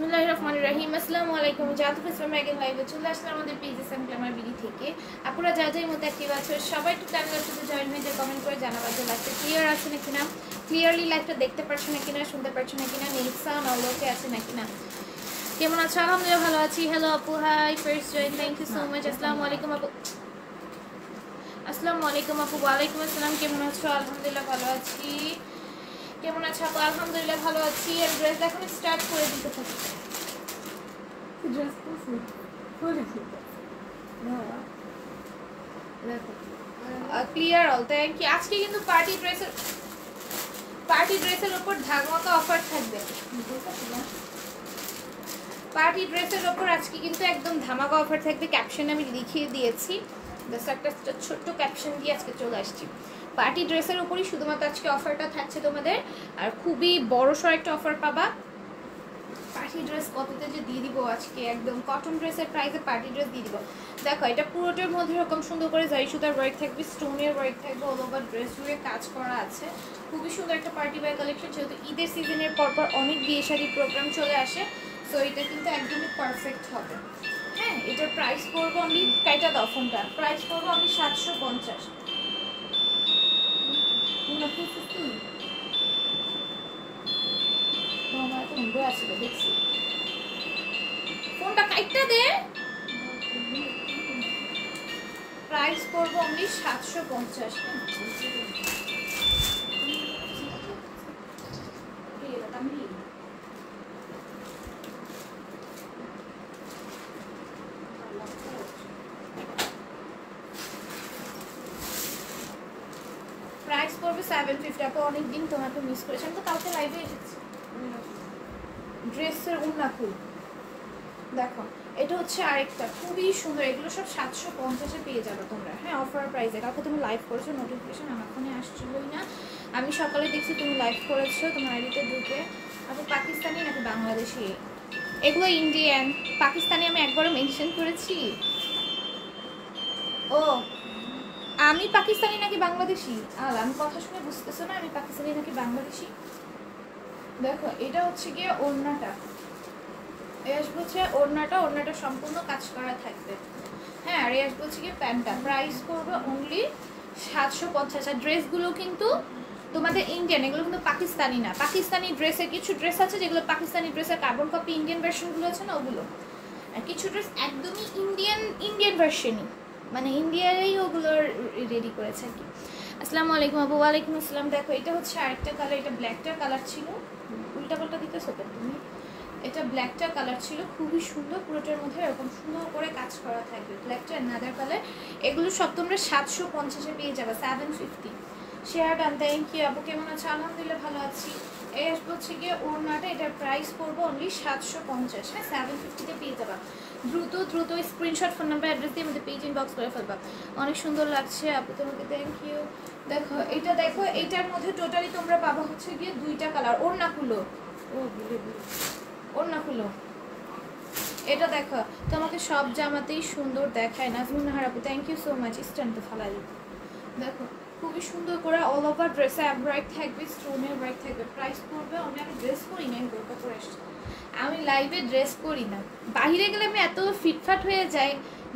বিসমিল্লাহির রহমানির রহিম। আসসালামু আলাইকুম। জাতুফ ইসলাম একজন লাইভে চলে আসলাম আমাদের পেজে সাম গ্ল্যামার বিডি থেকে। আপনারা যা যাই মতো অ্যাক্টিভ আছে সবাই একটু চ্যানেলের সাথে জয়েন হয়ে যে কমেন্ট করে জানাবার যে লাইভটা ক্লিয়ার আছে নাকি না, ক্লিয়ারলি লাইভটা দেখতে পারছো নাকি না, শুনতে পারছো নাকি না, নেট সাউন্ড অল ওকে আছে নাকি না। কেমন আছো? আলহামদুলিল্লাহ ভালো আছি। হ্যালো আপু, hi, first join, thank you so much. আসসালামু আলাইকুম আপু। আসসালামু আলাইকুম আপু। ওয়ালাইকুম আসসালাম। কেমন আছো? আলহামদুলিল্লাহ ভালো আছি। কেমন আছো আপু? আলহামদুলিল্লাহ ভালো আছি। আর ড্রেস এখন স্টার্ট করে দিতে থাকি। Clear all, thank you. আজকে কিন্তু পার্টি ড্রেসের উপর ধামাকা অফার থাকবে। পার্টি ড্রেসের উপর আজকে কিন্তু একদম ধামাকা অফার থাকবে। ক্যাপশন আমি লিখিয়ে দিয়েছি, জাস্ট একটা ছোট্ট ক্যাপশন দিয়ে আজকে চলে আসছি। পার্টি ড্রেসের উপরই শুধুমাত্র আজকে অফারটা থাকছে তোমাদের, আর খুবই বড়সড় একটা অফার পাবা। পার্টি ড্রেস কততে যে দিয়ে দিব আজকে, একদম কটন ড্রেসের প্রাইসে পার্টি ড্রেস দিয়ে দিব। দেখো এটা পুরোটার মধ্যে এরকম সুন্দর করে জারি সুতার ওয়ার্ক থাকবে, স্টোনের ওয়ার্ক থাকবে, অল ওভার ড্রেস জুড়ে কাজ করা আছে। খুবই সুন্দর একটা পার্টি ওয়্যার কালেকশন, যেহেতু ঈদের সিজনের পরপর অনেক বিয়ে শাড়ি প্রোগ্রাম চলে আসে, সো এটা কিন্তু একদমই পারফেক্ট হবে। হ্যাঁ, এটার প্রাইস পড়বে অনলি, কাইটা দাও ফোনটা, প্রাইস পড়বে অনলি 750। দেখছি ফোনটা কাইটা দে। প্রাইস পড়বে অনলি 750। প্রাইস পড়বে 750। আপু অনেকদিন তোমাকে মিস করেছি, আমি তো কালকে লাইভে এসেছি। ড্রেসের উন্না ফুল দেখো, এটা হচ্ছে আরেকটা খুবই সুন্দর। এগুলো সব 750-এ পেয়ে যাবে তোমরা। হ্যাঁ, অফার প্রাইসে। কালকে তুমি লাইভ করেছো, নোটিফিকেশন আমার ফোনে আসছিলই না, আমি সকালে দেখছি তুমি লাইভ করেছো তোমার আইডিতে ঢুকে। আপু পাকিস্তানি নাকি বাংলাদেশি? এগুলো ইন্ডিয়ান। পাকিস্তানি আমি একবারও মেনশন করেছি? ও, আমি পাকিস্তানি নাকি বাংলাদেশি? আমি কথা শুনে বুঝতেছো না আমি পাকিস্তানি নাকি বাংলাদেশি? দেখো এটা হচ্ছে গিয়ে ওড়নাটা, ওড়নাটা সম্পূর্ণ কাজ করা থাকবে। হ্যাঁ, আর এই বলছি কি প্যান্টটা প্রাইস করবে অনলি 750। আর ড্রেসগুলো কিন্তু তোমাদের ইন্ডিয়ান, এগুলো কিন্তু পাকিস্তানি না। পাকিস্তানি ড্রেসের কিছু ড্রেস আছে যেগুলো পাকিস্তানি ড্রেসের কার্বন কপি ইন্ডিয়ান ভার্সনগুলো আছে না, ওগুলো। আর কিছু ড্রেস একদমই ইন্ডিয়ান ভার্সনই, মানে ইন্ডিয়ারই ওগুলো রেডি করেছে আর কি। আসসালামু আলাইকুম আপু। ওয়ালাইকুম আসসালাম। দেখো এটা হচ্ছে আরেকটা কালার, এটা ব্ল্যাকটা কালার ছিল, উল্টাপাল্টা দিতেছো কেন তুমি? এটা ব্ল্যাকটা কালার ছিল, খুবই সুন্দর। পুরোটার মধ্যে এরকম সুন্দর করে কাজ করা থাকবে। ব্ল্যাকটা অ্যানাদার কালার। এগুলো সব তোমরা 750-এ পেয়ে যাবে, 750। শেয়ার ডান, থ্যাংক ইউ আপু। কেমন আছো? আলহামদুলিল্লাহ ভালো আছি। এই হচ্ছে গিয়ে ওড়নাটা, এটার প্রাইস পড়বে অনলি 750। হ্যাঁ, 750-তে পেয়ে যাবা। দ্রুত স্ক্রিনশট, ফোন নাম্বার, অ্যাড্রেস দিয়ে আমাদের পেজ ইনবক্স করে ফেলবা। অনেক সুন্দর লাগছে আপু তোমাকে, থ্যাংক ইউ। দেখো এটা, দেখো এইটার মধ্যে টোটালি তোমরা পাবা হচ্ছে গিয়ে 2টা কালার। ওড়নাগুলো ওড়নাগুলো এটা দেখো, তোমাকে সব জামাতেই সুন্দর দেখায়। নাজমুন নাহার আপু, thank you so much. Stand তো ফালাই দেখো, খুবই সুন্দর করে অল ওভার ড্রেসে ব্রাইট থাকবে, স্টোনের ব্রাইট থাকবে। প্রাইস পড়বে, আমি ড্রেস করি না, আমি বোরকা পরে আসছি, আমি লাইভে ড্রেস করি না। বাহিরে গেলে আমি এত ফিটফাট হয়ে যাই,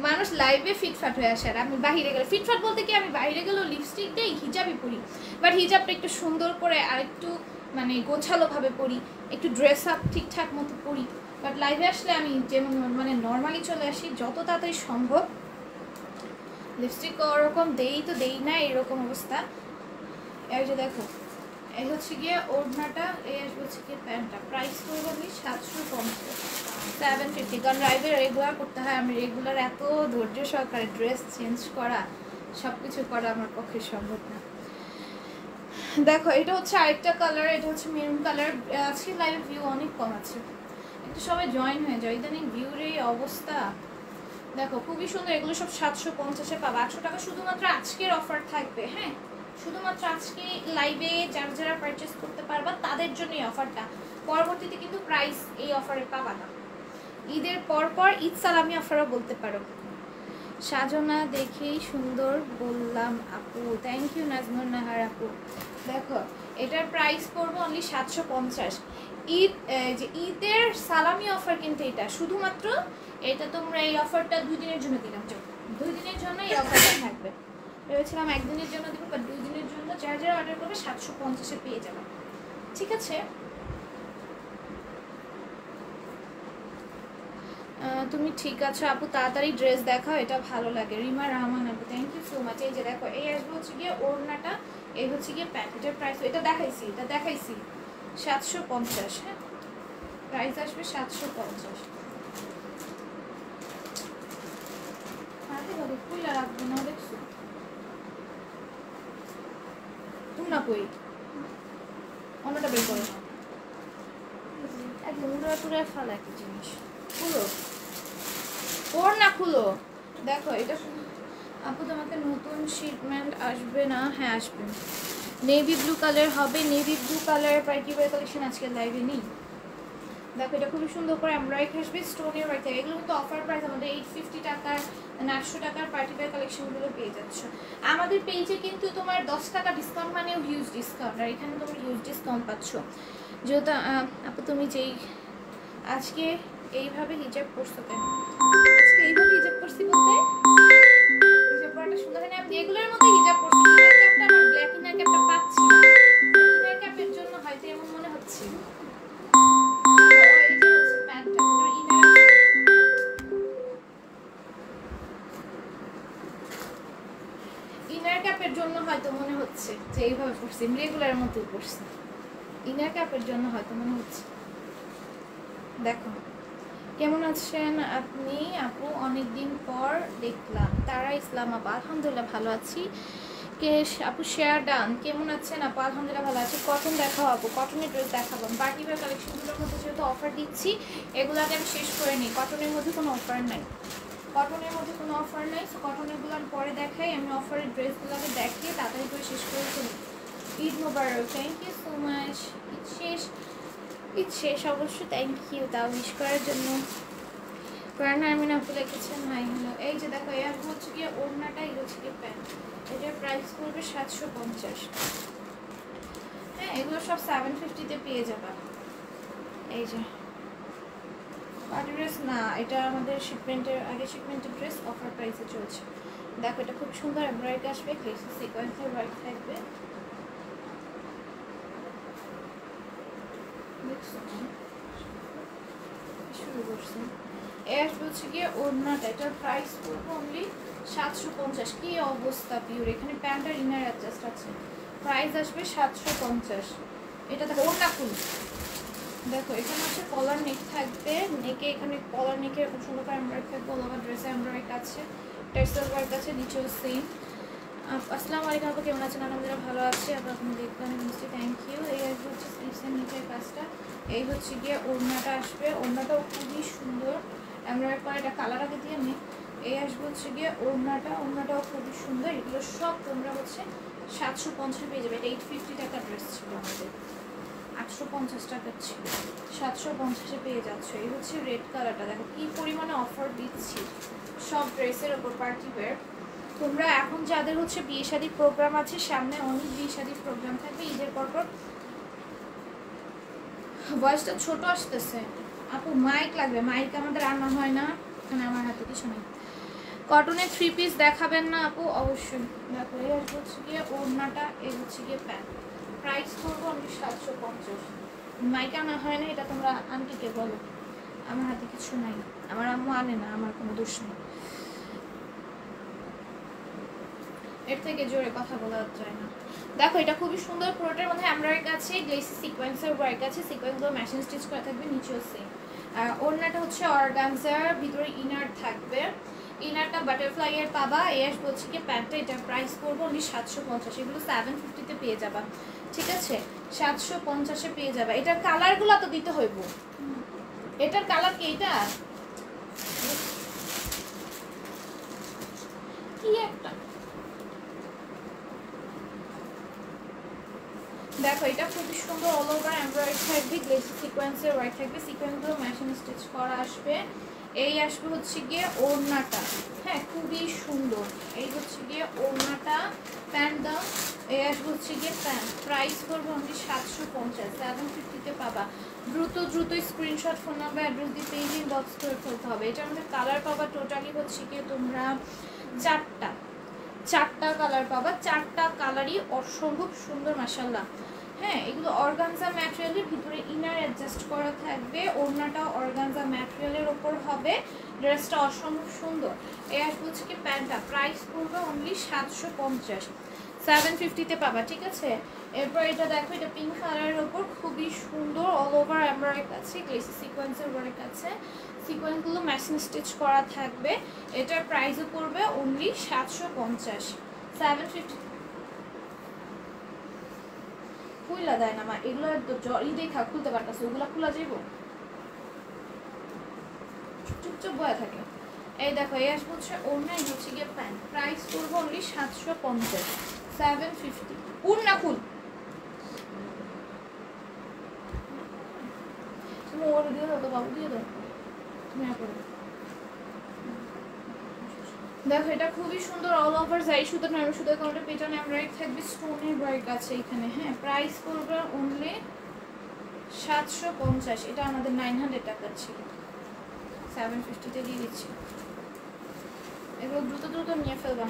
মানুষ লাইভে ফিটফাট হয়ে আসে। আর আমি বাহিরে গেলে ফিটফাট বলতে কি, আমি বাইরে গেলেও লিপস্টিক দেই, হিজাবই পরি, বাট হিজাবটা একটু সুন্দর করে আর একটু মানে গোছালোভাবে পরি, একটু ড্রেস আপ ঠিকঠাক মতো পরি। বাট লাইভে আসলে আমি যেমন মানে নর্মালি চলে আসি, যত তাড়াতাড়ি সম্ভব। লিপস্টিক ওরকম দেই না, এরকম অবস্থা। এই যে দেখো, এই হচ্ছে গিয়ে ওড়নাটা, এই হচ্ছে গিয়ে প্যান্টটা। প্রাইস করবো আমি 750, 750। কারণ লাইভে রেগুলার করতে হয়, আমি রেগুলার এত ধৈর্য সহকারে ড্রেস চেঞ্জ করা, সব কিছু করা আমার পক্ষে সম্ভব না। দেখো এটা হচ্ছে আরেকটা কালার, এটা হচ্ছে মেরুন কালার। আজকে লাইভে ভিউ অনেক কম আছে, একটু সবাই জয়েন হয়ে যায়, ইদানিং ভিউর এই অবস্থা। দেখো খুবই সুন্দর, এগুলো সব 750-এ পাবা। 800 টাকা শুধুমাত্র আজকের অফার থাকবে। হ্যাঁ, শুধুমাত্র আজকে লাইভে যারা পারচেস করতে পারবা তাদের জন্য এই অফারটা। পরবর্তীতে কিন্তু প্রাইস এই অফারে পাবা না। ঈদের পর ঈদ সালামি অফারও বলতে পারো। সাজনা দেখেই সুন্দর বললাম আপু, থ্যাংক ইউ নাজমুন নাহার আপু। দেখো এটার প্রাইস পড়বে অনলি 750। ঈদ যে ঈদের সালামি অফার কিন্তু এটা শুধুমাত্র এটা তোমরা এই অফারটা 2 দিনের জন্য দিলাম, 2 দিনের জন্য এই অফারটা থাকবে। ভেবেছিলাম একদিনের জন্য দিব, বাট 2 দিনের জন্য যারা যারা অর্ডার করবে 750-এ পেয়ে যাবে। ঠিক আছে, তুমি ঠিক আছে আপু, তাড়াতাড়ি ড্রেস দেখাও, এটা ভালো লাগে। রিমা রহমান আপু, থ্যাংক ইউ সো মাচ। এই যে দেখো, এই আসবে হচ্ছে গিয়ে ওড়নাটা, এই হচ্ছে গিয়ে প্যান্ট। এটার প্রাইস এটা দেখাইছি 750। হ্যাঁ, প্রাইস আসবে 750। হাতে বলে খুলে রাখবো না, দেখছো তুমি না কই অন্যটা বের করো না, একদম উড়ে ফালা একটা জিনিস। খুলো ওড়না খুলো। দেখো এটা আপু তোমাকে নতুন শিপমেন্ট আসবে না? হ্যাঁ আসবে, নেভি ব্লু কালার হবে। Navy blue colour party wear collection আজকে লাইভে নেই। দেখো এটা খুবই সুন্দর করে এমব্রয়ডারি আসবে স্টোনের ওয়ার্ক থেকে। এগুলো কিন্তু অফার প্রাইস, আমাদের 850 টাকার 800 টাকার পার্টি ওয়্যার কালেকশনগুলো পেয়ে যাচ্ছ আমাদের পেজে। কিন্তু তোমার 10 টাকা ডিসকাউন্ট মানেও হিউজ ডিসকাউন্ট, আর এখানে তোমার হিউজ ডিসকাউন্ট পাচ্ছ। যেহেতু আপু তুমি যেই আজকে এইভাবে হিজাব পরছো কেন? আজকে এইভাবে হিজাব পরছি বলতে হিজাব পরাটা সুন্দর হয় না? আমি এগুলোর মধ্যে হিজাব পরছি। ইনার ক্যাপটা আমার ব্ল্যাক ইনার ক্যাপটা পাচ্ছি না, ইনার ক্যাপের জন্য হয়তো এমন মনে হচ্ছে। ইনার ক্যাপের জন্য হয়তো মনে হচ্ছে যে এইভাবে পড়ছি, রেগুলার মতো পড়ছি। ইনার ক্যাপের জন্য হয়তো মনে হচ্ছে। দেখো কেমন আছেন আপনি আপু? অনেকদিন পর দেখলাম। তারা ইসলাম আপু, আলহামদুলিল্লাহ ভালো আছি। কে আপু শেয়ার ডান, কেমন আছেন আপু? আলহামদুলিল্লাহ ভালো আছি। কটন দেখাও আপু, কটনের ড্রেস দেখাবো। পার্টি ওয়্যার কালেকশনগুলোর মধ্যে যেহেতু অফার দিচ্ছি, এগুলোকে আমি শেষ করে নিই। কটনের মধ্যে কোনো অফার নাই, কটনের মধ্যে কোনো অফার নাই। সো কটনেরগুলো পরে দেখাই, আমি অফারের ড্রেসগুলোকে দেখিয়ে তাড়াতাড়ি করে শেষ করে ফেলি। Eid Mubarak, thank you so much. Eid শেষ অবশ্য, থ্যাংক ইউ তাও উইশ করার জন্য। কারণ আমি না ভুলে লিখেছেন হাই হ্যালো। এই যে দেখো, এর হচ্ছে গিয়ে ওড়নাটা, এই হচ্ছে গিয়ে প্যান্ট। এটার প্রাইস পড়বে 750। হ্যাঁ, এগুলো সব 750-তে পেয়ে যাবে। এই যে পার্টি ড্রেস না, এটা আমাদের শিপমেন্টের আগে শিপমেন্টের ড্রেস অফার প্রাইসে চলছে। দেখো এটা খুব সুন্দর এমব্রয়ডারি আসবে, গ্লেসি সিকোয়েন্সের ওয়ার্ক থাকবে। শুরু করছি। এর হচ্ছে গিয়ে ওড়নাটা, এটার প্রাইস পড়বে অনলি 750। কি অবস্থা পিওর, এখানে প্যান্ট আর ইনার অ্যাডজাস্ট আছে। প্রাইস আসবে 750। এটা দেখো ওড়না ফুল। দেখো এখানে হচ্ছে কলার নেক থাকবে, নেকে এখানে কলার নেকের খুব সুন্দর করে এমব্রয়ডারি থাকবে। অল ওভার ড্রেসে এমব্রয়ডারি আছে, টেক্সটাইল ওয়ার্ক আছে, নিচেও সেম। আসসালামু আলাইকুম আপু, কেমন আছেন? আলহামদুলিল্লাহ ভালো আছি। আপনি আপনি দেখবেন মিষ্টি, থ্যাংক ইউ। এই হচ্ছে স্লিভসের নিচের কাজটা, এই হচ্ছে গিয়ে ওড়নাটা আসবে। ওড়নাটাও খুবই সুন্দর এমব্রয়ডারি করা, এটা কালার আগে দিয়ে নেই। এই আসবে হচ্ছে গিয়ে ওড়নাটা, ওড়নাটাও খুবই সুন্দর। এগুলো সব তোমরা হচ্ছে 750 পেয়ে যাবে। এটা 850 টাকার ড্রেস ছিল আমাদের, 850 টাকার ছিল, 750-এ পেয়ে যাচ্ছে। এই হচ্ছে রেড কালারটা, দেখো কি পরিমাণে অফার দিচ্ছি সব ড্রেসের ওপর পার্টি ওয়্যার। তোমরা এখন যাদের হচ্ছে বিয়ে শাদী প্রোগ্রাম আছে, সামনে অনেক বিয়ে শাদী প্রোগ্রাম থাকবে ঈদের পরপর। ভয়েসটা ছোট আসতেছে আপু, মাইক লাগবে। মাইক আমাদের আনা হয় না এখানে, আমার হাতে কিছু নেই। কটনের 3 পিস দেখাবেন না আপু? অবশ্যই। দেখো এই হচ্ছে গিয়ে ওড়নাটা, এই হচ্ছে গিয়ে প্যান্ট। প্রাইস করবো আমি 750। মাইক আনা হয় না, এটা তোমরা আন্টিকে বলো, আমার হাতে কিছু নাই। আমার আম্মু আনে না, আমার কোনো দোষ নেই। এর থেকে জোরে কথা বলা যায় না। দেখো এটা খুবই সুন্দর, পুরোটার মধ্যে এমব্রয়ডারি আছে, গ্লেসি সিকোয়েন্সের ওয়ার্ক আছে, সিকোয়েন্সগুলো মেশিন স্টিচ করা থাকবে, নিচেও সেম। আর ওড়নাটা হচ্ছে অর্গানজার, ভিতরে ইনার থাকবে। ইনারটা বাটারফ্লাই এর পাবা। এস বলছি কি প্যান্টটা, এটার প্রাইস করবো অনলি 750। এগুলো 750-তে পেয়ে যাবা, ঠিক আছে? 750-এ পেয়ে যাবা। এটার কালারগুলো তো দিতে হইব। এটার কালার কি? এটা কি একটা দেখো এটা খুবই সুন্দর অল ওভার এমব্রয়ডারি থাকবে, গ্লেসি সিকোয়েন্সের ওয়ার্ক থাকবে, সিকোয়েন্সগুলো মেশিন স্টিচ করা আসবে। এই আসবে হচ্ছে গিয়ে ওড়নাটা, হ্যাঁ খুবই সুন্দর। এই হচ্ছে গিয়ে ওড়নাটা, প্যান্ট দাও। এই আসবে হচ্ছে গিয়ে প্যান্ট, প্রাইস করবো অনলি 750, 750-তে পাবা। দ্রুত স্ক্রিনশট, ফোন নাম্বার, অ্যাড্রেস দিয়ে পেজ ইনবক্স করে ফেলতে হবে। এটার মধ্যে কালার পাবা টোটালি হচ্ছে গিয়ে তোমরা চারটা কালার পাবা, চারটা কালারই অসম্ভব সুন্দর মাশাআল্লাহ। হ্যাঁ এগুলো অর্গানজা ম্যাটেরিয়ালের ভিতরে ইনার অ্যাডজাস্ট করা থাকবে, ওড়নাটা অর্গানজা ম্যাটেরিয়ালের ওপর হবে, ড্রেসটা অসম্ভব সুন্দর। এই আসবে হচ্ছে কি প্যান্টটা, প্রাইস পড়বে অনলি 750, 750-তে পাবা, ঠিক আছে। এরপর এটা দেখো, এটা পিঙ্ক কালারের ওপর খুবই সুন্দর অল ওভার এমব্রয়ডারি আছে, গ্লেসি সিকোয়েন্সের ওয়ার্ক আছে, সিকোয়েন্সগুলো মেশিন স্টিচ করা থাকবে। এটার প্রাইসও পড়বে অনলি 750, 750। খুইলা দেয় না মা, এগুলো ই দেখা খুলতে পারতেছে, ওগুলা খোলা যাইব, চুপচাপ বয়া থাকে। এই দেখো এই আসবে হচ্ছে ওড়না, এই হচ্ছে গিয়ে প্যান্ট, প্রাইস পড়বে অনলি 750, 750। ওড়না খুল, তুমি ওর দিয়ে দাও তো বাবু, দিয়ে দাও তুমি করে। দেখো এটা খুবই সুন্দর অল ওভার জারি সুতো, নরম সুতো, কারণে পেছনে এমব্রয়ডারি থাকবে, স্টোনের ওয়ার্ক আছে এখানে, হ্যাঁ প্রাইস পড়বে অনলি 750। এটা আমাদের 900 টাকা ছিল, 750-তে দিয়ে দিচ্ছি। এগুলো দ্রুত নিয়ে ফেলবা।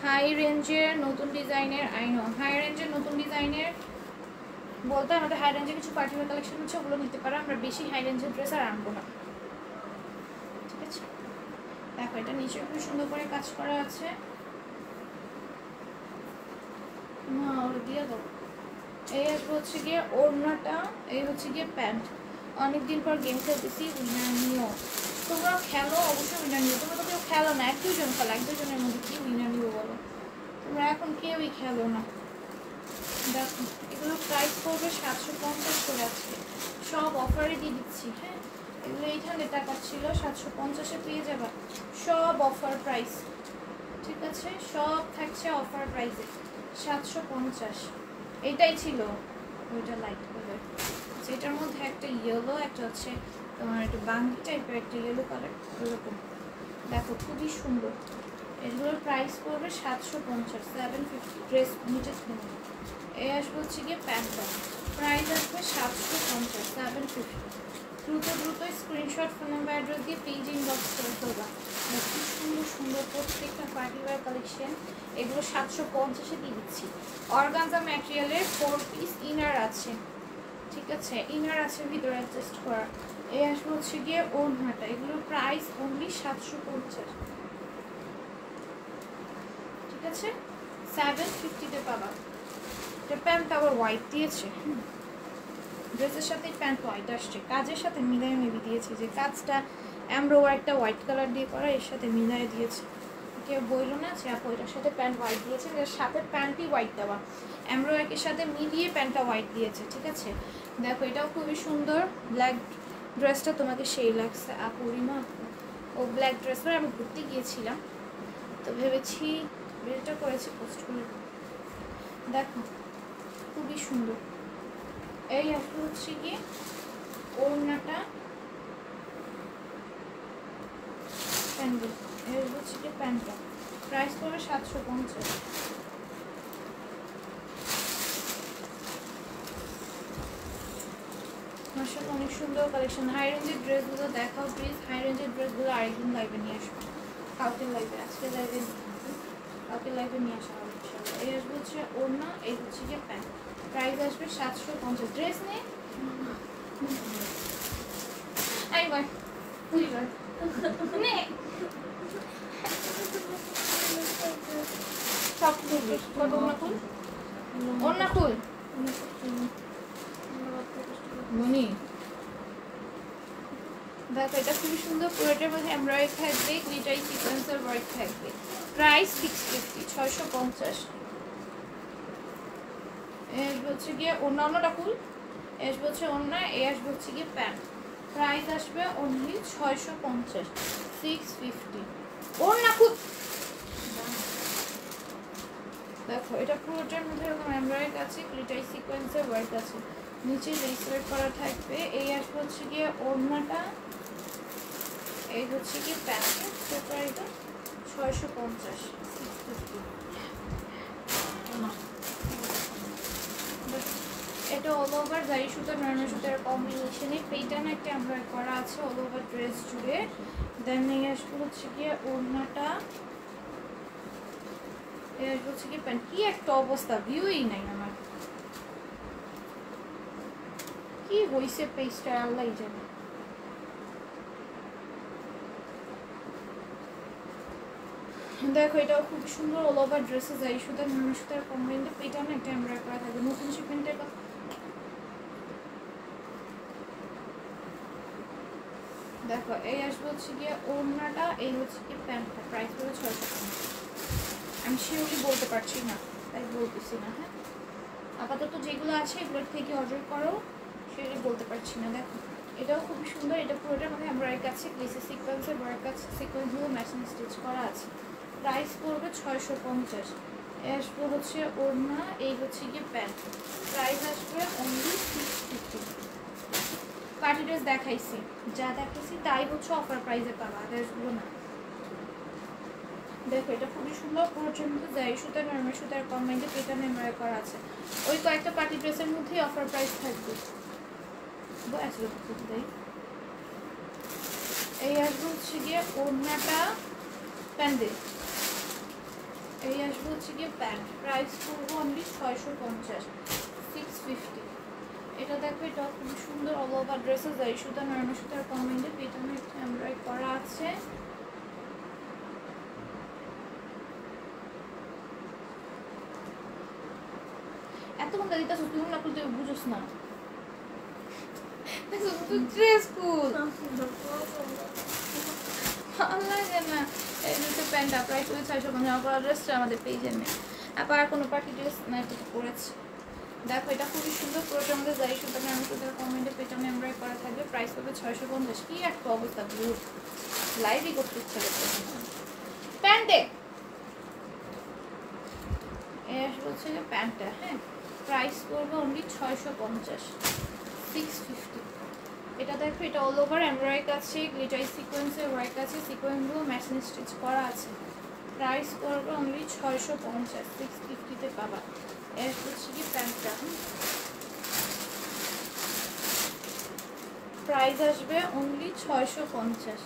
হাই রেঞ্জের নতুন ডিজাইনের, হাই রেঞ্জের নতুন ডিজাইনের বলতে আমাদের হাই রেঞ্জের কিছু পার্টিকুলার কালেকশন হচ্ছে, ওগুলো নিতে পারো, আমরা বেশি হাই রেঞ্জের ড্রেস আর আনবো না, ঠিক আছে। দেখো এটা নিচে খুব সুন্দর করে কাজ করা আছে, না ওর দিয়ে দাও। এই হচ্ছে গিয়ে ওড়নাটা, এই হচ্ছে গিয়ে প্যান্ট। অনেকদিন পর গেম খেলতেছি, উইনার নিও, তোমরা খেলো অবশ্যই, উইনার নিও। তোমরা তো কেউ খেলো না, 1-2 জন খেলো, 1-2 জনের মধ্যে কি উইনার নিও বলো, তোমরা এখন কেউই খেলো না। দেখো এগুলো প্রাইস পড়বে 750 করে, আজকে সব অফারে দিয়ে দিচ্ছি, হ্যাঁ এগুলো 800 টাকা ছিল, 750-এ পেয়ে যাবা, সব অফার প্রাইস, ঠিক আছে, সব থাকছে অফার প্রাইসে 750। এইটাই ছিল ওইটা লাইট কালার, যেটার মধ্যে একটা ইয়েলো, একটা হচ্ছে তোমার একটু বাঙ্গি টাইপের একটা ইয়েলো কালার, ওরকম। দেখো খুবই সুন্দর, এগুলোর প্রাইস পড়বে 750, 750। ড্রেস নিচে কিনে এই আসবে হচ্ছে গিয়ে প্যান্টটা, প্রাইস আসবে 750, 750। দ্রুত স্ক্রিনশট, ফোন নাম্বার, অ্যাড্রেস দিয়ে পেজ ইনবক্স করে ফেলবা। খুব সুন্দর সুন্দর প্রত্যেকটা পার্টিওয়ার কালেকশন, এগুলো 750-এ দিয়ে দিচ্ছি। অর্গানজা ম্যাটেরিয়ালের 4 পিস ইনার আছে, ঠিক আছে, ইনার আছে ভিতরে অ্যাডজাস্ট করা। এই আসবে হচ্ছে গিয়ে ওড়নাটা, এগুলোর প্রাইস অনলি 750, ঠিক আছে, 750-তে পাবা। এটা প্যান্টটা আবার হোয়াইট দিয়েছে, ড্রেসের সাথে প্যান্ট হোয়াইট আসছে, কাজের সাথে মিলাই মেবি দিয়েছে, যে কাজটা এমব্রয়ডারিটা হোয়াইট কালার দিয়ে করা, এর সাথে মিলাই দিয়েছে। কেউ বললো না যে আপু এটার সাথে প্যান্ট হোয়াইট দিয়েছে, এর সাথে প্যান্টই হোয়াইট দেওয়া, এমব্রয়ডারির সাথে মিলিয়ে প্যান্টটা হোয়াইট দিয়েছে, ঠিক আছে। দেখো এটাও খুবই সুন্দর, ব্ল্যাক ড্রেসটা তোমাকে সেই লাগছে আপু, রিমা ও ব্ল্যাক ড্রেস পরে আমি ঘুরতে গিয়েছিলাম, তো ভেবেছি ভিডিওটা করেছি পোস্ট করে। দেখো খুবই সুন্দর, এই আসলে হচ্ছে কি ওড়নাটা, প্যান্ট, এই হচ্ছে কি প্যান্টটা, প্রাইস পড়বে 750। মাশাআল্লাহ অনেক সুন্দর কালেকশন। হাই রেঞ্জের ড্রেসগুলো দেখাও প্লিজ, হাই রেঞ্জের ড্রেসগুলো আরেকদিন লাইভে নিয়ে আসবো, কালকে লাইভে, আজকে লাইভে, কালকে লাইভে নিয়ে আসা হবে ইনশাআল্লাহ। এই আসবে হচ্ছে ওড়না, এই হচ্ছে গিয়ে প্যান্ট, প্রাইস আসবে 750। ড্রেস নেই আইবার বুঝবার নে সব খুল, কত ওড়না খুল, ওড়না খুল মনি। দেখো এটা খুবই সুন্দর, পুরোটার মধ্যে এমব্রয়ডারি থাকবে, গ্লিটারি সিকোয়েন্সের ওয়ার্ক থাকবে, প্রাইস 650, 650। এস হচ্ছে গিয়ে অন্যটা ফুল, এস হচ্ছে অন্য, এস হচ্ছে গিয়ে প্যান্ট, প্রাইস আসবে অনলি 650, 650। অন্য ফুল দেখো এটা পুরোটার মধ্যে এরকম এমব্রয়ডারি কাজ আছে, গ্লিটার সিকোয়েন্সের ওয়ার্ক আছে, নিচে লেসওয়ার্ক করা থাকবে। এই আসবে হচ্ছে গিয়ে ওড়নাটা, এই হচ্ছে কি প্যান্ট, এটা 650 এটা অল ওভার জারি সুতা নরমাল সুতার কম্বিনেশনে পেটার্ন একটা এমব্রয়ডারি করা আছে অল ওভার ড্রেস জুড়ে। দেন এই আসবে হচ্ছে গিয়ে ওড়নাটা, এই আসবে হচ্ছে কি প্যান্ট। কি একটা অবস্থা, ভিউই নাই আমার, কি হয়েছে পেজটা আল্লাহ জানে। দেখো এটাও খুব সুন্দর অল ওভার ড্রেসে যাই সুতার নরমাল সুতার কম্বিনেশনে পেটার্ন একটা এমব্রয়ডারি করা থাকবে। নতুন শিপমেন্টের দেখো এই আসবে হচ্ছে গিয়ে ওড়নাটা, এই হচ্ছে কি প্যান্টটা, প্রাইস পড়বে 650। আমি শিওরলি বলতে পারছি না তাই বলতেছি না। হ্যাঁ, আপাতত যেগুলো আছে এগুলোর থেকে অর্ডার করো, শিওরলি বলতে পারছি না। দেখো এটাও খুবই সুন্দর, এটা পুরোটার মধ্যে এমব্রয়ডারি আছে, গ্লেসের সিকোয়েন্সের ওয়ার্ক আছে, সিকোয়েন্সগুলো ম্যাচিং স্টিচ করা আছে। প্রাইস পড়বে 650। আসবে হচ্ছে ওড়না, এই হচ্ছে গিয়ে প্যান্ট, প্রাইস আসবে অনলি 650। পার্টি ড্রেস দেখাইছি, যা দেখাইছি তাই হচ্ছে অফার প্রাইসে পাবা, ড্রেসগুলো না। দেখো এটা খুবই সুন্দর, পুরোটার মধ্যে যাই সুতার নরমাল সুতার কম্বাইন্ডে পেটার্ন এমব্রয়ডারি করা আছে। ওই কয়েকটা পার্টি ড্রেসের মধ্যেই অফার প্রাইস থাকবে। এই আসবে হচ্ছে গিয়ে ওড়নাটা, প্যান্ট, এই আসবে হচ্ছে গিয়ে প্যান্ট, প্রাইস পড়বে অনলি 650, 650। এটা দেখো এটা খুব সুন্দর অল ওভার ড্রেসে যাই সুতা নরমাল সুতার কম্বাইন্ডে পেটার্নে এমব্রয়ডারি করা আছে। এত ঘন্টা দিতেছ তুমি না, তুই বুঝোস না ড্রেস ফুল আল্লাহ জানা। এই দুটো প্যান্টটা প্রাইস হচ্ছে 650। ড্রেসটা আমাদের পেজের নেই, আবার কোনো পার্টি ড্রেস না এটা পরেছে। দেখো এটা খুবই সুন্দর, পুরোটার মধ্যে যাই সুতরাং আমি সুতরাং কমেন্টে পেটার্ন এমব্রয়ডারি করা থাকবে। প্রাইস হবে 650। কি একটা অবস্থা, ব্লু লাইভই করতে ইচ্ছা করছে প্যান্টে। হচ্ছে যে প্যান্টটা, হ্যাঁ প্রাইস করবে অনলি 650, 650। এটা দেখো এটা অল ওভার এমব্রয়ডারি আছে, গ্লিটার সিকোয়েন্সের ওয়ার্ক আছে, সিকোয়েন্সগুলো ম্যাচিং স্টিচ করা আছে। প্রাইস করবে অনলি 650, 650-তে পাবা। এর হচ্ছে কি প্যান্টটা, প্রাইস আসবে অনলি 650।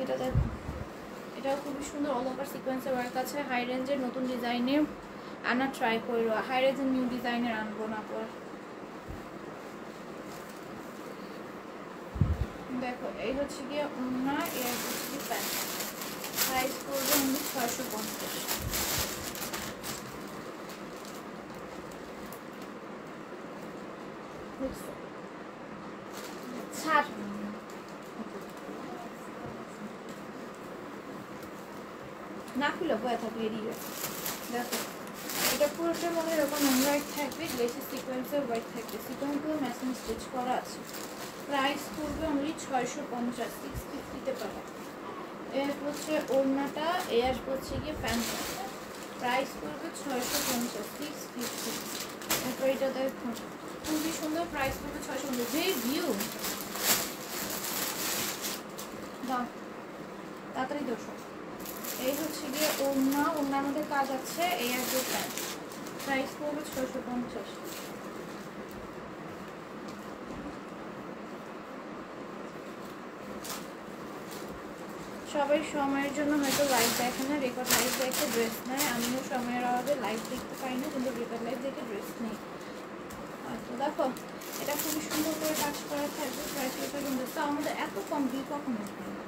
এটা দেখো এটাও খুবই সুন্দর অল ওভার সিকোয়েন্সের ওয়ার্ক আছে। হাই রেঞ্জের নতুন ডিজাইনের আনা ট্রাই করো, হাই রেঞ্জের নিউ ডিজাইনের আনবো না পর। দেখো এই হচ্ছে গিয়ে ওড়না, এর হচ্ছে কি প্যান্ট, প্রাইস করবে অনলি 650। ছাড় না খুলে বয়ে থাকলে এদিকে। দেখো এটা পুরোটার মধ্যে এরকম এমব্রয়ডারি থাকবে, গ্লেসের সিকোয়েন্সের ওয়ার্ক থাকবে, সিকোয়েন্সগুলো ম্যাচিং স্টিচ করা আছে। প্রাইস করবে অনলি 650, 650-তে পাবে। এর হচ্ছে ওড়নাটা, এর হচ্ছে গিয়ে প্যান্টটা, প্রাইস করবে 650, 650। এরপর এটা দেখো খুবই সুন্দর, প্রাইস করবে 650। যে ভিউ দাও তাড়াতাড়ি দোষো। এই হচ্ছে গিয়ে ওড়না, ওড়নার মধ্যে কাজ আছে, এই আসবে প্যান্ট, প্রাইস পড়বে 650। সবাই সময়ের জন্য হয়তো লাইভ দেখে না, রেকর্ড লাইভ দেখে ড্রেস নেয়। আমিও সময়ের অভাবে লাইভ দেখতে পাই না, কিন্তু রেকর্ড লাইভ দেখে ড্রেস নেই। আচ্ছা দেখো এটা খুবই সুন্দর করে কাজ করা থাকবে, প্রাইস পেপার কিন্তু তো আমাদের এত কম বিল কখনো হয় না।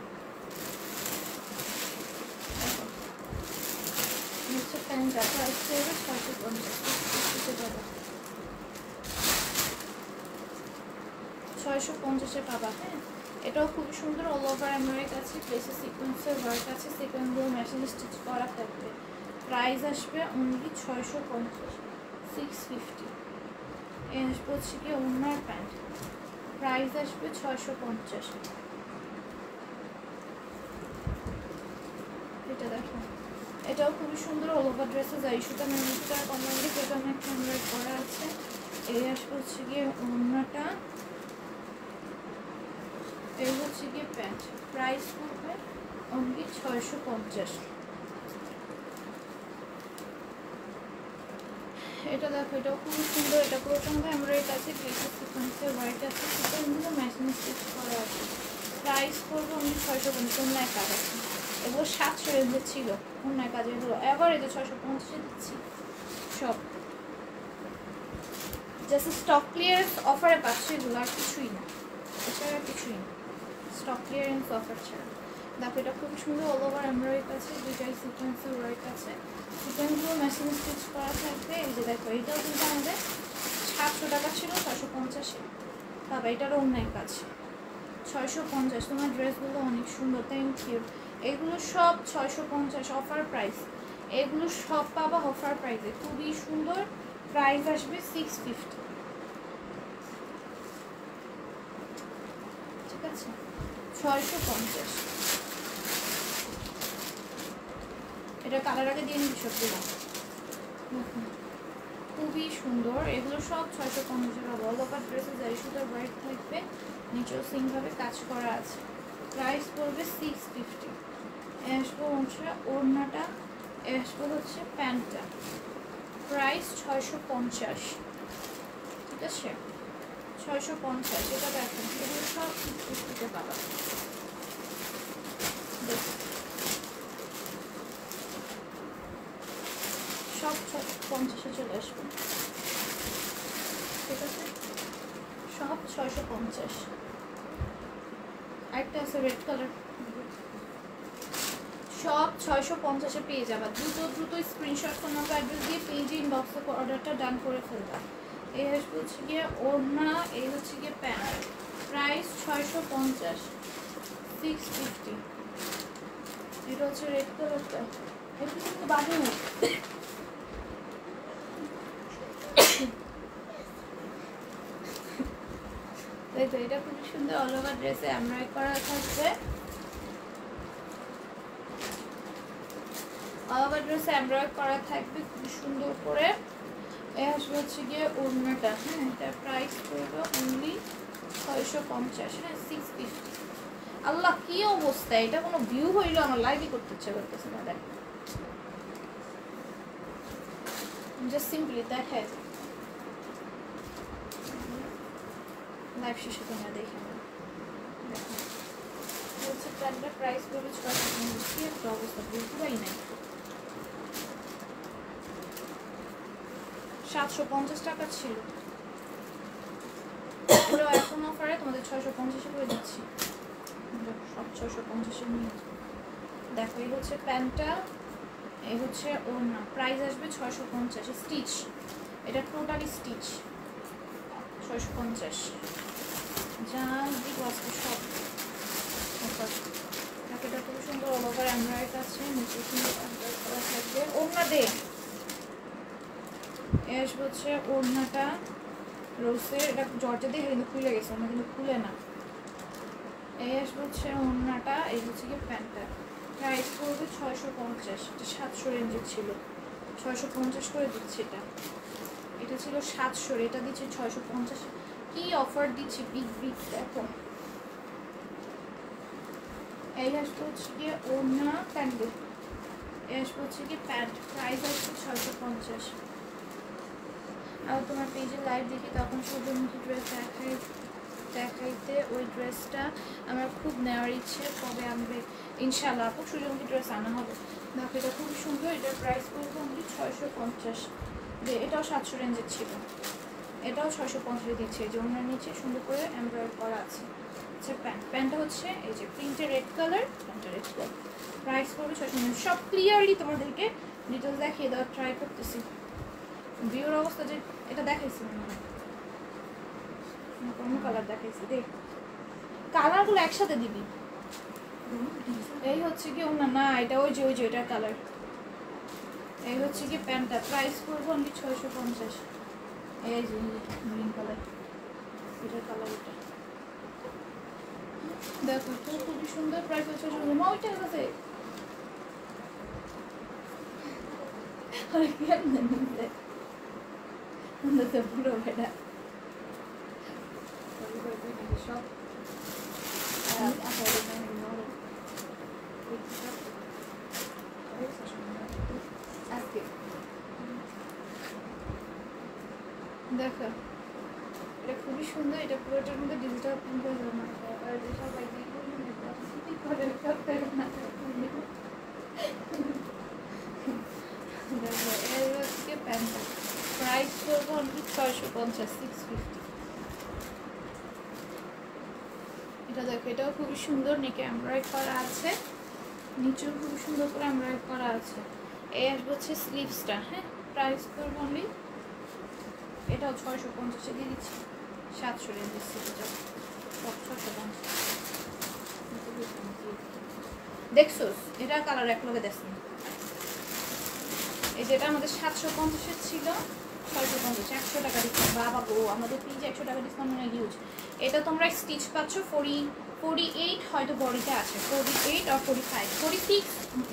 হচ্ছে প্যান্টটা, প্রাইস পড়বে 650, 650-এ পাবা। হ্যাঁ এটাও খুব সুন্দর অল ওভার এমব্রয়ডারি আছে, প্লেসে সিকোয়েন্সের ওয়ার্ক আছে, সিকোয়েন্সগুলো মেশিন স্টিচ করা থাকবে। প্রাইস আসবে অনলি 650, 650। এ আসবে হচ্ছে কি ওড়নার প্যান্ট, প্রাইস আসবে 650। এটা দেখো এটাও খুবই সুন্দর অল ওভার ড্রেসে যাই সুতা মেরুনটা কমলাঙ্গি যেটা অনেক এমব্রয়েড করা আছে। এই আসবে হচ্ছে গিয়ে ওড়নাটা, এই হচ্ছে গিয়ে প্যান্ট। প্রাইস পড়বে অনলি 650। এটা দেখো এটাও খুবই সুন্দর, এটা প্রথম এমব্রয়েড আছে, গ্লেসের সিকোয়েন্সের হোয়াইট আছে, সিকোয়েন্সগুলো ম্যাচিং স্টিচ করা আছে। প্রাইস পড়বে অনলি 650। অন্যায় কাজ আছে, এগুলো 700 রেঞ্জের ছিল অন্যায় কাজ, এগুলো এবার এই যে 650 দিচ্ছি সব। জাস্ট স্টক ক্লিয়ারেন্স অফারে পাচ্ছে এগুলো, আর কিছুই না, এছাড়া কিছুই না, স্টক ক্লিয়ারেন্স অফার ছাড়া। দেখো এটা খুব সুন্দর অল ওভার এমব্রয়েড আছে, দুইটাই সিকোয়েন্সের ওয়ার্ক আছে, সিকোয়েন্সগুলো মেশিন স্টিচ করা থাকবে। এই যে দেখো এটাও কিন্তু আমাদের 700 টাকা ছিল, 650-এ পাবে। এটারও অন্যায় কাজ 650। তোমার ড্রেসগুলো অনেক সুন্দর, থ্যাংক ইউ। এগুলো সব 650 অফার প্রাইস, এগুলো সব পাবা অফার প্রাইসে, খুবই সুন্দর। প্রাইস আসবে 650, ঠিক আছে, 650। এটা কালার আগে দিয়ে নিবি সবগুলো, খুবই সুন্দর। এগুলো সব 650 টাকা। অল ওভার ড্রেসে যাই সুতার হোয়াইট থাকবে, নিচেও সিংভাবে কাজ করা আছে। প্রাইস পড়বে 650। আসবো হচ্ছে ওড়নাটা, আসবো হচ্ছে প্যান্টটা, প্রাইস 650, ঠিক আছে, 650। এটা দেখেন এগুলো সব 650 পাবা। সব 650-এ চলে আসবে, ঠিক আছে, সব 650। আরেকটা আছে রেড কালার, সব 650-এ পেয়ে যাবা। দ্রুত স্ক্রিনশট ফোন নাম্বার অ্যাড্রেস দিয়ে পেজে ইনবক্সে অর্ডারটা ডান করে ফেলবা। এই হচ্ছে গিয়ে ওড়না, এই হচ্ছে গিয়ে প্যান্ট, প্রাইস 650, 650। এটা হচ্ছে রেড কালারটা, একটু কিন্তু বাজে না, দেখো এটা খুবই সুন্দর অল ওভার ড্রেসে এমব্রয়েড করা থাকবে। অল ওভার ড্রেসে এমব্রয়েড করা থাকবে খুব সুন্দর করে। এই আসবে হচ্ছে গিয়ে ওড়নাটা, হ্যাঁ, এটার প্রাইস পড়বে অনলি 650, হ্যাঁ, 650। আল্লাহ কি অবস্থা, এটা কোনো ভিউ হইলো, আমার লাইভই করতে ইচ্ছে করতেছে না। দেখ জাস্ট সিম্পলি দেখায় লাইভ শেষে তোমরা দেখে নাও। দেখো হচ্ছে প্যান্টের প্রাইস পড়বে 650। কি একটা অবস্থা, বুঝতেই নাই। 750 টাকা ছিল, এগুলো এখন অফারে তোমাদের 650 করে দিচ্ছি, সব 650 নিয়ে। দেখো এই হচ্ছে প্যান্টটা, এই হচ্ছে ওড়না, প্রাইস আসবে 650। স্টিচ, এটা টোটালি স্টিচ 650। যা দিব আজকে সব অফার। দেখো এটা খুব সুন্দর অল ওভার এমব্রয়েড আছে, নিচে সুন্দর এমব্রয়েড করা থাকবে। ওড়না দে, এই আসবে হচ্ছে ওড়নাটা রোসের, এটা জর্জে দিয়ে কিন্তু খুলে গেছে, ওনা কিন্তু খুলে না। এই আসবে হচ্ছে ওড়নাটা, এই হচ্ছে কি প্যান্টটা, প্রাইস পড়বে 650। এটা 700 রেঞ্জের ছিল, 650 করে দিচ্ছি। এটা ছিল 700, এটা দিচ্ছি 650। কি অফার দিচ্ছি, বিগ বিগ। দেখো এই আসবে হচ্ছে গিয়ে ওড়না, প্যান্ট, এই আসবে হচ্ছে কি প্যান্ট, প্রাইস আসবে 650। আর তোমার পেজে লাইভ দেখি তখন সূর্যমুখী ড্রেস দেখাইতে, ওই ড্রেসটা আমার খুব নেওয়ার ইচ্ছে, কবে আনবে ইনশাল্লাহ আপু, সূর্যমুখী ড্রেস আনা হবে। দেখো এটা খুবই সুন্দর, এটার প্রাইস পড়বে অনলি 650। এটাও 700 রেঞ্জের ছিল, এটাও 650 দিচ্ছে। এই যে ওনার নিচে সুন্দর করে এমব্রয়েড করা আছে। আচ্ছা প্যান্টটা হচ্ছে এই যে প্রিন্টের রেড কালার, প্যান্টটা রেড কালার, প্রাইস পড়বে 650। সব ক্লিয়ারলি তোমাদেরকে ডিটেলস দেখিয়ে দেওয়ার ট্রাই করতেছি। ভিউর অবস্থা যে এটা দেখাইছি মনে হয়, কোন কালার দেখাইছি, দেখ কালারগুলো একসাথে দিবি। এই হচ্ছে কি ওনা, না এটা ওই যে এটার কালার। এই হচ্ছে কি প্যান্টটা, প্রাইস পড়বে অনলি 650। এই যে গ্রিন কালার, এটার কালার এটা দেখো, খুবই সুন্দর, প্রাইস হচ্ছে ওইটার কাছে। কেমনে নিতে তো পুরো বেটা সব দেখো এটা খুবই সুন্দর, এটা পুরোটার মধ্যে ডিজিটাল প্রিন্ট হয়ে যাবে না আর যে সবাই করে না দেখো এর হচ্ছে প্যান্টটা প্রাইস করবো অনলি 650 650। এটা দেখো এটাও খুবই সুন্দর, নেকে এমব্রয়েড করা আছে, নিচেও খুব সুন্দর করে এমব্রয়েড করা আছে। এই আসবে হচ্ছে স্লিভসটা, হ্যাঁ প্রাইস করবো অনলি এটাও 650 দিয়ে দিচ্ছি, 700 রেঞ্জ এটা 650। দেখছোস এটা কালার এক লগে দেখছি, এই যেটা আমাদের 750 ছিল 650, 100 টাকা ডিসকাউন্ট। বাবা গো আমাদের প্লিজ 100 টাকা ডিসকাউন্ট মানে ইউজ। এটা তোমরা স্টিচ পাচ্ছ 48 হয়তো বডিতে আছে, 48 আর 45 46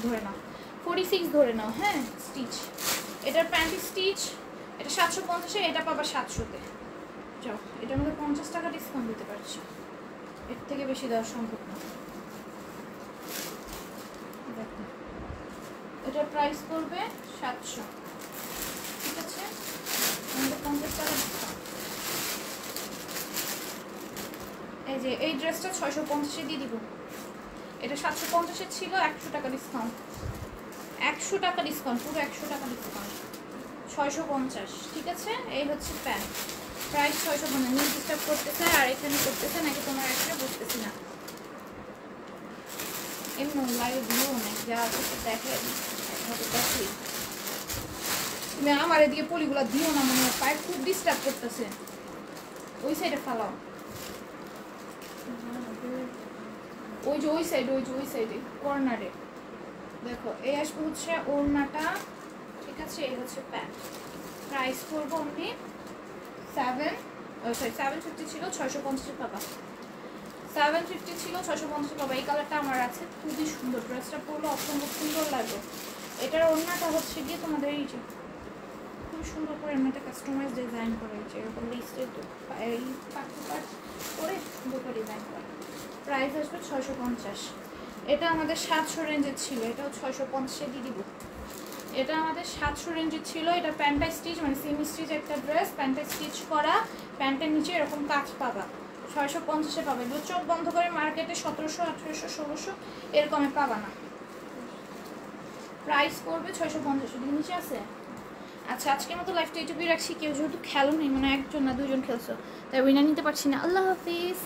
ধরে নাও, 46 ধরে নাও, হ্যাঁ স্টিচ। এটার প্যান্ট স্টিচ, এটা 750, এটা পাবা 700-তে। যাও এটার মধ্যে 50 টাকা ডিসকাউন্ট দিতে পারছি, এর থেকে বেশি দেওয়া সম্ভব না। দেখো এটার প্রাইস করবে 700, ঠিক আছে, আমাদের 50 টাকা ডিসকাউন্ট। এই যে এই ড্রেসটা 650 দিয়ে দিব, এটা 750 ছিল, 100 টাকা ডিসকাউন্ট, 100 টাকা ডিসকাউন্ট, পুরো 100 টাকা ডিসকাউন্ট, 650, ঠিক আছে। এই হচ্ছে প্যান্ট, প্রাইস 650। নিউ ডিস্টার্ব করতেছে আর এখানে করতেছে নাকি তোমার একটা বুঝতেছি না, এমন লাইভ দিও অনেক যা আছে দেখে দেখি তুমি আমার এদিকে পলিগুলা দিও না, মনে হয় পায়ে খুব ডিস্টার্ব করতেছে, ওই সাইডে ফালাও, ওই যে ওই সাইডে, ওই সাইডে কর্নারে। দেখো এই আসবে হচ্ছে ওড়নাটা, ঠিক আছে, এই হচ্ছে প্যান্ট। প্রাইস করবো অনলি 750 ছিল, 650 পাবা, 750 ছিল, 650 পাবা। এই কালারটা আমার আছে, খুবই সুন্দর, ড্রেসটা পরলে অসম্ভব সুন্দর লাগবে। এটার ওড়নাটা হচ্ছে গিয়ে তোমাদের এই যে খুব সুন্দর করে এমনিটা কাস্টমাইজ ডিজাইন করা হয়েছে, এরকম লিস্টেড এই পাখি পাট করে সুন্দর করে ডিজাইন করা। প্রাইস আসবে 650। এটা আমাদের 700 রেঞ্জের ছিল, এটাও 650 দিয়ে দিব। এটা আমাদের 700 রেঞ্জের ছিল, এটা প্যান্টটা স্টিচ মানে সেমি স্টিচ একটা ড্রেস, প্যান্টটা স্টিচ করা, প্যান্টের নিচে এরকম কাজ পাবা, 650-এ পাবে। এগুলো চোখ বন্ধ করে মার্কেটে 1700, 1800, 1600 এরকমে পাবা না। প্রাইস করবে 650, নিচে আছে। আচ্ছা আজকের মতো লাইফটা এইটুকুই রাখছি, কেউ যেহেতু খেলো নেই, মানে একজন না দুজন খেলছো, তাই উইনার নিতে পারছি না। আল্লাহ হাফিজ।